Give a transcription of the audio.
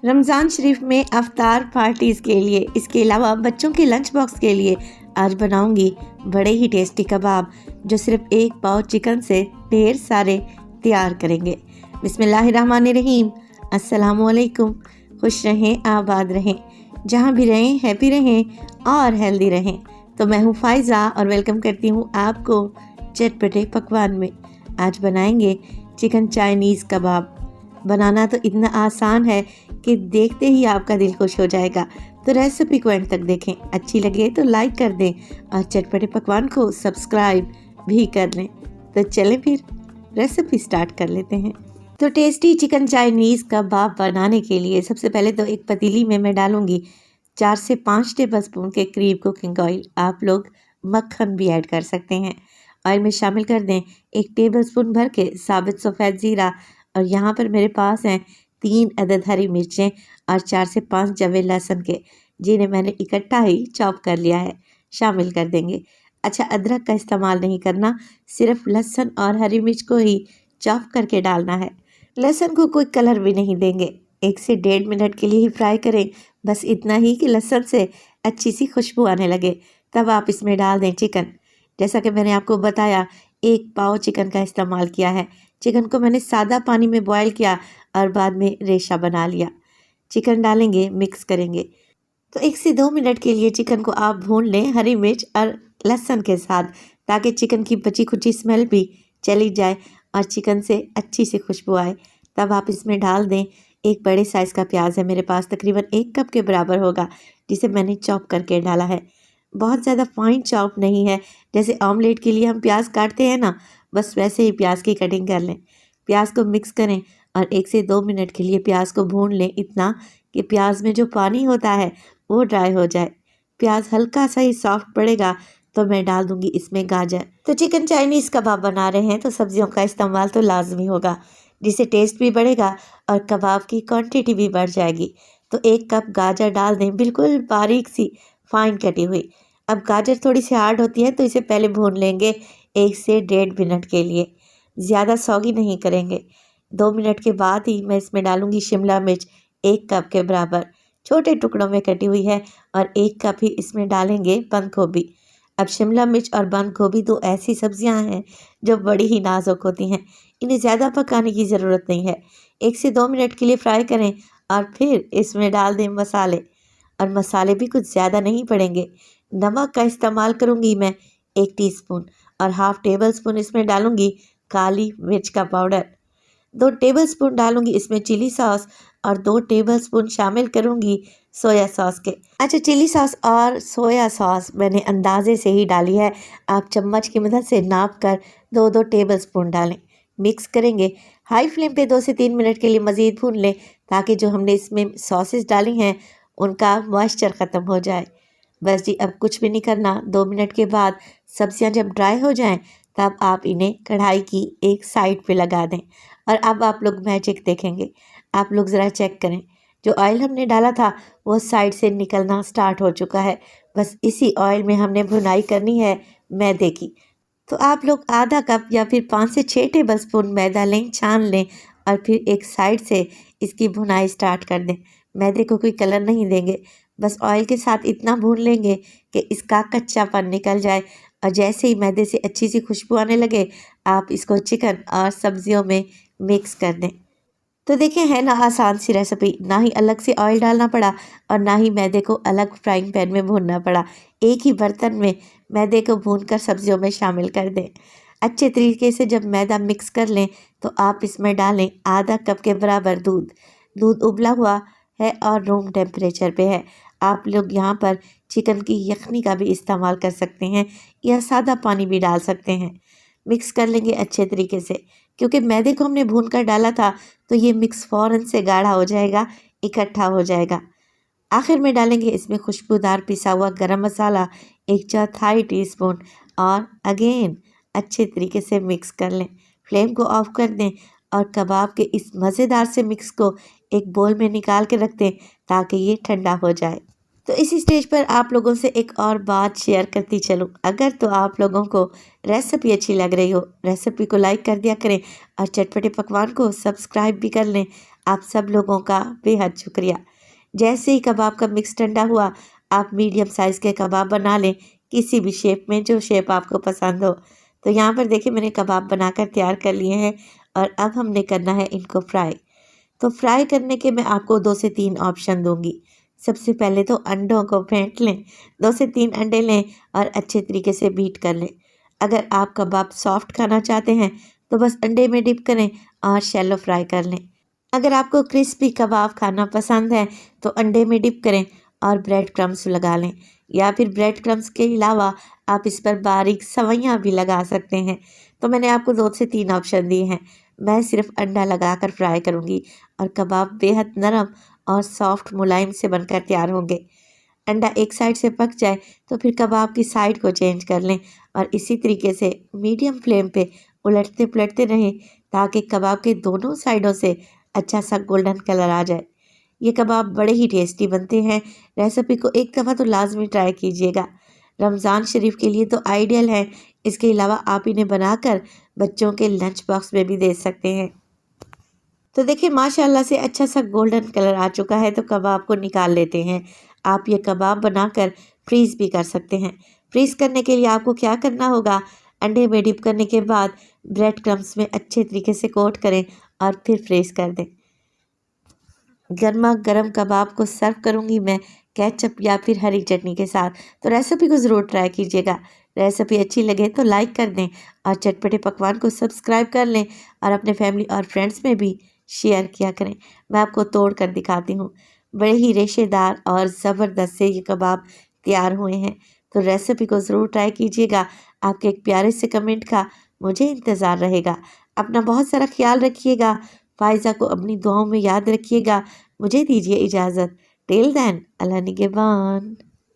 रमज़ान शरीफ में अफ्तार पार्टीज़ के लिए, इसके अलावा बच्चों के लंच बॉक्स के लिए आज बनाऊंगी बड़े ही टेस्टी कबाब जो सिर्फ एक पाव चिकन से ढेर सारे तैयार करेंगे। बिस्मिल्लाहिर्रहमानिर्रहीम। अस्सलामुअलैकुम। खुश रहें, आबाद रहें, जहाँ भी रहें हैप्पी रहें और हेल्दी रहें। तो मैं हूँ फ़ाइज़ा और वेलकम करती हूँ आपको चटपटे पकवान में। आज बनाएंगे चिकन चाइनीज़ कबाब। बनाना तो इतना आसान है कि देखते ही आपका दिल खुश हो जाएगा। तो रेसिपी को एंड तक देखें, अच्छी लगे तो लाइक कर दें और चटपटे पकवान को सब्सक्राइब भी कर लें। तो चलें फिर रेसिपी स्टार्ट कर लेते हैं। तो टेस्टी चिकन चाइनीज़ कबाब बनाने के लिए सबसे पहले तो एक पतीली में मैं डालूंगी 4 से 5 टेबल स्पून के करीब कुकिंग ऑयल। आप लोग मक्खन भी ऐड कर सकते हैं। ऑयल में शामिल कर दें 1 टेबल स्पून भर के साबित सफ़ेद ज़ीरा, और यहाँ पर मेरे पास हैं 3 अदद हरी मिर्चें और 4 से 5 जवे लहसुन के, जिन्हें मैंने इकट्ठा ही चॉप कर लिया है, शामिल कर देंगे। अच्छा, अदरक का इस्तेमाल नहीं करना, सिर्फ लहसुन और हरी मिर्च को ही चॉप करके डालना है। लहसुन को कोई कलर भी नहीं देंगे। 1 से 1.5 मिनट के लिए ही फ्राई करें, बस इतना ही कि लहसुन से अच्छी सी खुशबू आने लगे। तब आप इसमें डाल दें चिकन। जैसा कि मैंने आपको बताया, 1 पाव चिकन का इस्तेमाल किया है। चिकन को मैंने सादा पानी में बॉईल किया और बाद में रेशा बना लिया। चिकन डालेंगे, मिक्स करेंगे। तो 1 से 2 मिनट के लिए चिकन को आप भून लें हरी मिर्च और लहसुन के साथ, ताकि चिकन की बची खुची स्मेल भी चली जाए और चिकन से अच्छी सी खुशबू आए। तब आप इसमें डाल दें एक बड़े साइज़ का प्याज है मेरे पास, तकरीबन 1 कप के बराबर होगा, जिसे मैंने चॉप करके डाला है। बहुत ज़्यादा फाइन चॉप नहीं है, जैसे ऑमलेट के लिए हम प्याज काटते हैं ना, बस वैसे ही प्याज की कटिंग कर लें। प्याज को मिक्स करें और 1 से 2 मिनट के लिए प्याज को भून लें, इतना कि प्याज में जो पानी होता है वो ड्राई हो जाए। प्याज हल्का सा ही सॉफ्ट पड़ेगा तो मैं डाल दूंगी इसमें गाजर। तो चिकन चाइनीज़ कबाब बना रहे हैं तो सब्जियों का इस्तेमाल तो लाजमी होगा, जिससे टेस्ट भी बढ़ेगा और कबाब की क्वांटिटी भी बढ़ जाएगी। तो 1 कप गाजर डाल दें, बिल्कुल बारीक सी फाइन कटी हुई। अब गाजर थोड़ी सी हार्ड होती है तो इसे पहले भून लेंगे 1 से 1.5 मिनट के लिए, ज़्यादा सौगी नहीं करेंगे। 2 मिनट के बाद ही मैं इसमें डालूंगी शिमला मिर्च 1 कप के बराबर, छोटे टुकड़ों में कटी हुई है, और 1 कप ही इसमें डालेंगे बंद गोभी। अब शिमला मिर्च और बंद गोभी 2 ऐसी सब्जियां हैं जो बड़ी ही नाजुक होती हैं, इन्हें ज़्यादा पकाने की ज़रूरत नहीं है। 1 से 2 मिनट के लिए फ्राई करें और फिर इसमें डाल दें मसाले, और मसाले भी कुछ ज़्यादा नहीं पड़ेंगे। नमक का इस्तेमाल करूँगी मैं 1 टीस्पून, और हाफ़ टेबल स्पून इसमें डालूँगी काली मिर्च का पाउडर। 2 टेबल स्पून डालूँगी इसमें चिली सॉस, और 2 टेबल स्पून शामिल करूँगी सोया सॉस के। अच्छा, चिली सॉस और सोया सॉस मैंने अंदाजे से ही डाली है, आप चम्मच की मदद से नाप कर 2-2 टेबल स्पून डालें। मिक्स करेंगे, हाई फ्लेम पे 2 से 3 मिनट के लिए मज़ीद भून लें, ताकि जो हमने इसमें सॉसेस डाली हैं उनका मॉइस्चर ख़त्म हो जाए। बस जी, अब कुछ भी नहीं करना। 2 मिनट के बाद सब्जियां जब ड्राई हो जाएं, तब आप इन्हें कढ़ाई की एक साइड पे लगा दें। और अब आप लोग मैजिक देखेंगे। आप लोग ज़रा चेक करें, जो ऑयल हमने डाला था वो साइड से निकलना स्टार्ट हो चुका है। बस इसी ऑयल में हमने भुनाई करनी है मैदे की। तो आप लोग आधा कप या फिर 5 से 6 टेबल स्पून मैदा लें, छान लें, और फिर एक साइड से इसकी भुनाई स्टार्ट कर दें। मैदे को कोई कलर नहीं देंगे, बस ऑयल के साथ इतना भून लेंगे कि इसका कच्चापन निकल जाए, और जैसे ही मैदे से अच्छी सी खुशबू आने लगे, आप इसको चिकन और सब्जियों में मिक्स कर दें। तो देखिए, है ना आसान सी रेसिपी, ना ही अलग से ऑयल डालना पड़ा और ना ही मैदे को अलग फ्राइंग पैन में भूनना पड़ा। एक ही बर्तन में मैदे को भूनकर सब्जियों में शामिल कर दें। अच्छे तरीके से जब मैदा मिक्स कर लें तो आप इसमें डालें आधा कप के बराबर दूध। दूध उबला हुआ है और रूम टेम्परेचर पे है। आप लोग यहाँ पर चिकन की यखनी का भी इस्तेमाल कर सकते हैं या सादा पानी भी डाल सकते हैं। मिक्स कर लेंगे अच्छे तरीके से, क्योंकि मैदे को हमने भून कर डाला था तो ये मिक्स फ़ौरन से गाढ़ा हो जाएगा, इकट्ठा हो जाएगा। आखिर में डालेंगे इसमें खुशबूदार पिसा हुआ गरम मसाला 1/4 टीस्पून, और अगेन अच्छे तरीके से मिक्स कर लें। फ्लेम को ऑफ कर दें और कबाब के इस मज़ेदार से मिक्स को एक बोल में निकाल के रख दें, ताकि ये ठंडा हो जाए। तो इसी स्टेज पर आप लोगों से एक और बात शेयर करती चलूँ। अगर तो आप लोगों को रेसिपी अच्छी लग रही हो, रेसिपी को लाइक कर दिया करें और चटपटे पकवान को सब्सक्राइब भी कर लें। आप सब लोगों का बेहद शुक्रिया। जैसे ही कबाब का मिक्स ठंडा हुआ, आप मीडियम साइज़ के कबाब बना लें, किसी भी शेप में, जो शेप आपको पसंद हो। तो यहाँ पर देखिए मैंने कबाब बनाकर तैयार कर लिए हैं और अब हमने करना है इनको फ्राई। तो फ्राई करने के मैं आपको 2 से 3 ऑप्शन दूंगी। सबसे पहले तो अंडों को फेंट लें, 2 से 3 अंडे लें और अच्छे तरीके से बीट कर लें। अगर आप कबाब सॉफ्ट खाना चाहते हैं तो बस अंडे में डिप करें और शैलो फ्राई कर लें। अगर आपको क्रिस्पी कबाब खाना पसंद है तो अंडे में डिप करें और ब्रेड क्रम्स लगा लें, या फिर ब्रेड क्रम्स के अलावा आप इस पर बारीक सवैयाँ भी लगा सकते हैं। तो मैंने आपको 2 से 3 ऑप्शन दिए हैं। मैं सिर्फ अंडा लगाकर फ्राई करूँगी और कबाब बेहद नरम और सॉफ्ट मुलायम से बनकर तैयार होंगे। अंडा एक साइड से पक जाए तो फिर कबाब की साइड को चेंज कर लें और इसी तरीके से मीडियम फ्लेम पे उलटते पुलटते रहें ताकि कबाब के दोनों साइडों से अच्छा सा गोल्डन कलर आ जाए। ये कबाब बड़े ही टेस्टी बनते हैं। रेसिपी को एक दफ़ा तो लाजमी ट्राई कीजिएगा। रमज़ान शरीफ के लिए तो आइडियल है। इसके अलावा आप इन्हें बनाकर बच्चों के लंच बॉक्स में भी दे सकते हैं। तो देखिए माशाल्लाह से अच्छा सा गोल्डन कलर आ चुका है, तो कबाब को निकाल लेते हैं। आप ये कबाब बनाकर फ्रीज़ भी कर सकते हैं। फ्रीज़ करने के लिए आपको क्या करना होगा, अंडे में डिप करने के बाद ब्रेड क्रम्स में अच्छे तरीके से कोट करें और फिर फ्रीज़ कर दें। गर्मा गर्म कबाब को सर्व करूंगी मैं केचप या फिर हरी चटनी के साथ। तो रेसिपी को ज़रूर ट्राई कीजिएगा। रेसिपी अच्छी लगे तो लाइक कर दें और चटपटे पकवान को सब्सक्राइब कर लें और अपने फैमिली और फ्रेंड्स में भी शेयर किया करें। मैं आपको तोड़ कर दिखाती हूँ। बड़े ही रेशेदार और ज़बरदस्त से ये कबाब तैयार हुए हैं। तो रेसिपी को ज़रूर ट्राई कीजिएगा। आपके एक प्यारे से कमेंट का मुझे इंतज़ार रहेगा। अपना बहुत सारा ख्याल रखिएगा। फ़ाइज़ा को अपनी दुआओं में याद रखिएगा। मुझे दीजिए इजाज़त। टिल देन, अल्लाह निगहबान।